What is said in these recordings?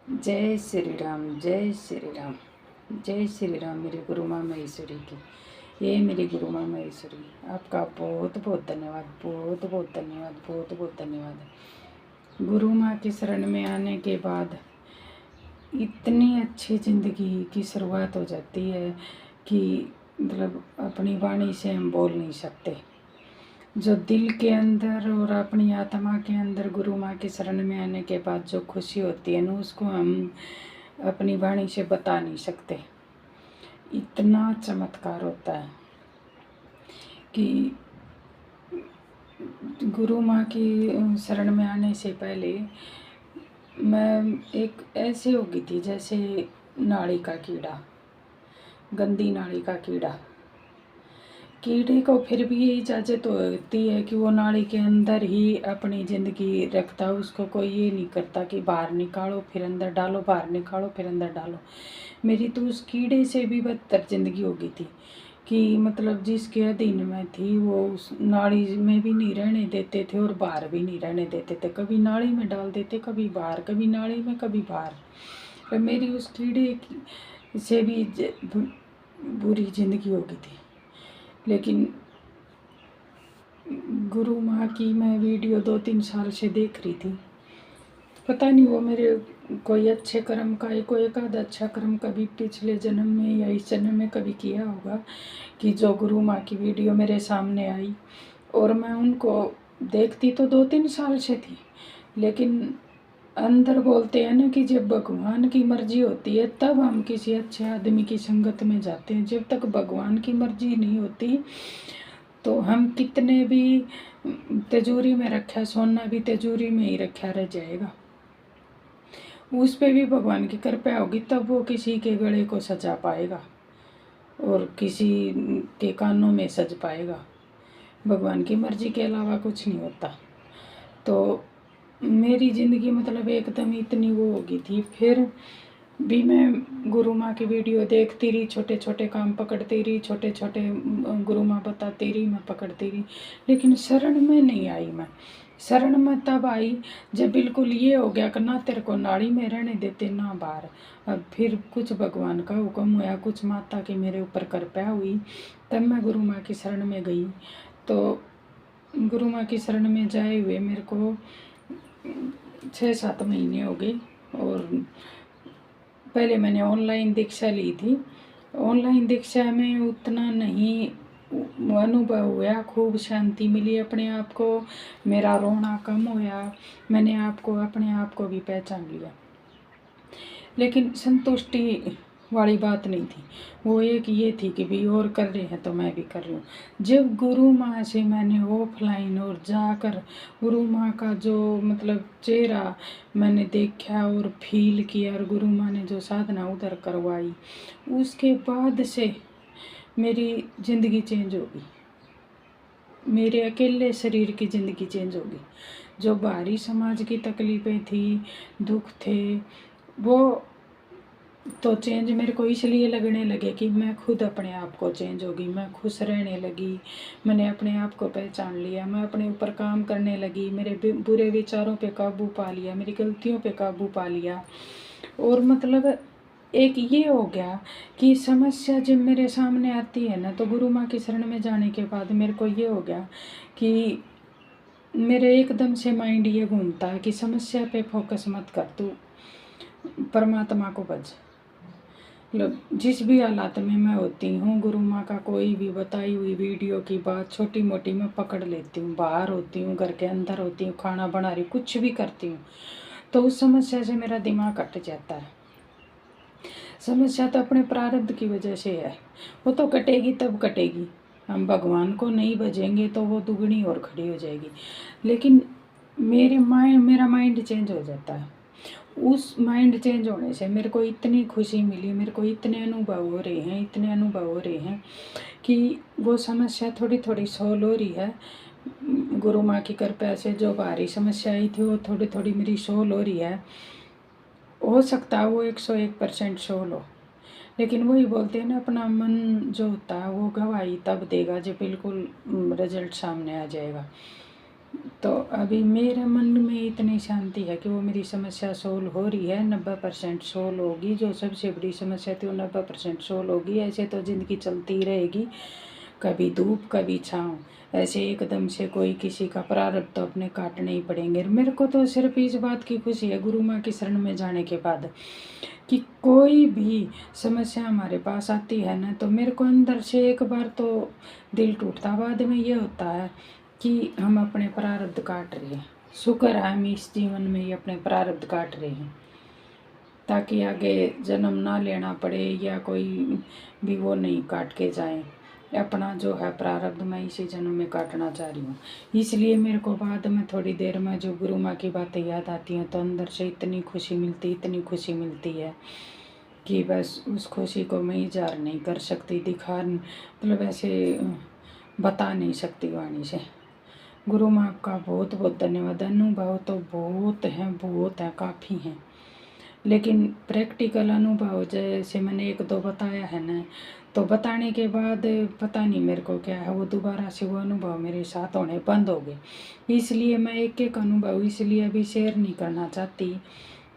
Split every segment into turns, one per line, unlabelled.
जय श्री राम, जय श्री राम, जय श्री राम। मेरी गुरु माँ महेश्वरी की, ये मेरी गुरु माँ महेश्वरी, आपका बहुत बहुत धन्यवाद, बहुत बहुत धन्यवाद, बहुत बहुत धन्यवाद। गुरु माँ की शरण में आने के बाद इतनी अच्छी ज़िंदगी की शुरुआत हो जाती है कि मतलब अपनी वाणी से हम बोल नहीं सकते। जो दिल के अंदर और अपनी आत्मा के अंदर गुरु माँ की शरण में आने के बाद जो खुशी होती है ना, उसको हम अपनी वाणी से बता नहीं सकते। इतना चमत्कार होता है कि गुरु माँ की शरण में आने से पहले मैं एक ऐसे हो गई थी जैसे नाड़ी का कीड़ा, गंदी नाड़ी का कीड़ा। कीड़े को फिर भी ये इजाज़त होती है कि वो नाड़ी के अंदर ही अपनी ज़िंदगी रखता है, उसको कोई ये नहीं करता कि बाहर निकालो फिर अंदर डालो, बाहर निकालो फिर अंदर डालो। मेरी तो उस कीड़े से भी बदतर ज़िंदगी हो गई थी कि मतलब जिसके अधीन में थी वो उस नाड़ी में भी नहीं रहने देते थे और बाहर भी नहीं रहने देते थे। कभी नाड़ी में डाल देते, कभी बाहर, कभी नाड़ी में, कभी बाहर। तो मेरी उस कीड़े से भी बुरी ज़िंदगी हो गई थी। लेकिन गुरु माँ की मैं वीडियो 2-3 साल से देख रही थी। पता नहीं वो मेरे कोई अच्छे कर्म का, कोई एक आधा अच्छा कर्म कभी पिछले जन्म में या इस जन्म में कभी किया होगा कि जो गुरु माँ की वीडियो मेरे सामने आई और मैं उनको देखती तो 2-3 साल से थी। लेकिन अंदर बोलते हैं ना कि जब भगवान की मर्जी होती है तब हम किसी अच्छे आदमी की संगत में जाते हैं। जब तक भगवान की मर्जी नहीं होती तो हम कितने भी तिजोरी में रखा सोना भी तिजोरी में ही रखा रह जाएगा। उस पे भी भगवान की कृपा होगी तब वो किसी के गले को सजा पाएगा और किसी के कानों में सज पाएगा। भगवान की मर्जी के अलावा कुछ नहीं होता। तो मेरी ज़िंदगी मतलब एकदम इतनी वो हो गई थी। फिर भी मैं गुरु माँ की वीडियो देखती रही, छोटे छोटे काम पकड़ती रही, छोटे छोटे गुरु माँ बताती रही, मैं पकड़ती रही। लेकिन शरण में नहीं आई मैं। शरण में तब आई जब बिल्कुल ये हो गया कि ना तेरे को नाड़ी में रहने देते ना बाहर। अब फिर कुछ भगवान का हुक्म हुआ, कुछ माता की मेरे ऊपर कृपा हुई, तब मैं गुरु माँ की शरण में गई। तो गुरु माँ की शरण में जाए हुए मेरे को 6-7 महीने हो गए। और पहले मैंने ऑनलाइन दीक्षा ली थी। ऑनलाइन दीक्षा में उतना नहीं अनुभव हुआ, खूब शांति मिली अपने आप को, मेरा रोना कम हुआ, मैंने अपने आप को भी पहचान लिया। लेकिन संतुष्टि वाली बात नहीं थी। वो एक ये थी कि भी और कर रहे हैं तो मैं भी कर रही हूँ। जब गुरु माँ से मैंने ऑफलाइन और जाकर गुरु माँ का जो मतलब चेहरा मैंने देखा और फील किया और गुरु माँ ने जो साधना उधर करवाई, उसके बाद से मेरी ज़िंदगी चेंज हो गई। मेरे अकेले शरीर की ज़िंदगी चेंज हो गई। जो बाहरी समाज की तकलीफ़ें थी, दुख थे, वो तो चेंज मेरे को इसलिए लगने लगे कि मैं खुद अपने आप को चेंज हो गई, मैं खुश रहने लगी, मैंने अपने आप को पहचान लिया, मैं अपने ऊपर काम करने लगी, मेरे बुरे विचारों पे काबू पा लिया, मेरी गलतियों पे काबू पा लिया। और मतलब एक ये हो गया कि समस्या जब मेरे सामने आती है ना, तो गुरु माँ की शरण में जाने के बाद मेरे को ये हो गया कि मेरे एकदम से माइंड ये घूमता है कि समस्या पे फोकस मत कर, तू परमात्मा को भज। मतलब जिस भी हालात में मैं होती हूँ, गुरु माँ का कोई भी बताई हुई वीडियो की बात छोटी मोटी मैं पकड़ लेती हूँ। बाहर होती हूँ, घर के अंदर होती हूँ, खाना बना रही, कुछ भी करती हूँ, तो उस समस्या से मेरा दिमाग कट जाता है। समस्या तो अपने प्रारब्ध की वजह से है, वो तो कटेगी तब कटेगी। हम भगवान को नहीं भजेंगे तो वो दुगनी और खड़ी हो जाएगी। लेकिन मेरा माइंड चेंज हो जाता है। उस माइंड चेंज होने से मेरे को इतनी खुशी मिली, मेरे को इतने अनुभव हो रहे हैं, इतने अनुभव हो रहे हैं कि वो समस्या थोड़ी थोड़ी सॉल्व हो रही है। गुरु माँ की कृपा से जो बाहरी समस्या आई थी वो थोड़ी थोड़ी मेरी सॉल्व हो रही है। हो सकता है वो 101% सॉल्व हो, लेकिन वही बोलते हैं ना, अपना मन जो होता है वो गवाही तब देगा जब बिल्कुल रिजल्ट सामने आ जाएगा। तो अभी मेरे मन में इतनी शांति है कि वो मेरी समस्या सोल्व हो रही है, 90% सोल्व होगी। जो सबसे बड़ी समस्या थी वो 90% सोल्व होगी। ऐसे तो ज़िंदगी चलती रहेगी, कभी धूप कभी छाँव, ऐसे एकदम से कोई किसी का प्रारब्ध तो अपने काटने ही पड़ेंगे। मेरे को तो सिर्फ इस बात की खुशी है गुरु माँ की शरण में जाने के बाद कि कोई भी समस्या हमारे पास आती है ना, तो मेरे को अंदर से एक बार तो दिल टूटता, बाद में ये होता है कि हम अपने प्रारब्ध काट रहे हैं। शुक्र है हम इस जीवन में ही अपने प्रारब्ध काट रहे हैं, ताकि आगे जन्म ना लेना पड़े या कोई भी वो नहीं काट के जाए। अपना जो है प्रारब्ध मैं इसी जन्म में काटना चाह रही हूँ। इसलिए मेरे को बाद में थोड़ी देर में जो गुरु माँ की बातें याद आती हैं तो अंदर से इतनी खुशी मिलती, इतनी खुशी मिलती है कि बस उस खुशी को मैं इज़हार नहीं कर सकती, दिखा मतलब ऐसे बता नहीं सकती वाणी से। गुरु माँ का बहुत बहुत धन्यवाद। अनुभव तो बहुत हैं, काफ़ी हैं, लेकिन प्रैक्टिकल अनुभव जैसे मैंने एक दो बताया है ना, तो बताने के बाद पता नहीं मेरे को क्या है, वो दोबारा से वो अनुभव मेरे साथ होने बंद हो गए। इसलिए मैं एक एक अनुभव इसलिए अभी शेयर नहीं करना चाहती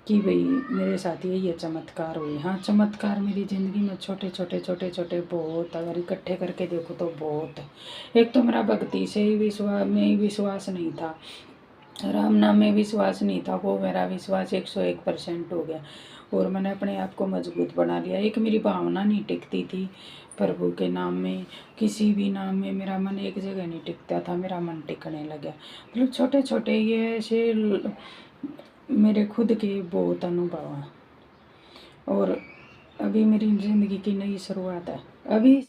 कि भाई मेरे साथ ये चमत्कार हुए। हाँ, चमत्कार मेरी ज़िंदगी में छोटे छोटे बहुत, अगर इकट्ठे करके देखो तो बहुत है। एक तो मेरा भक्ति से ही विश्वास नहीं था, राम नाम में विश्वास नहीं था, वो मेरा विश्वास 101% हो गया और मैंने अपने आप को मजबूत बना लिया। एक मेरी भावना नहीं टिकती थी प्रभु के नाम में, किसी भी नाम में मेरा मन एक जगह नहीं टिकता था, मेरा मन टिकने लगा। मतलब छोटे छोटे ये ऐसे मेरे खुद के बहुत अनुभव हैं और अभी मेरी ज़िंदगी की नई शुरुआत है। अभी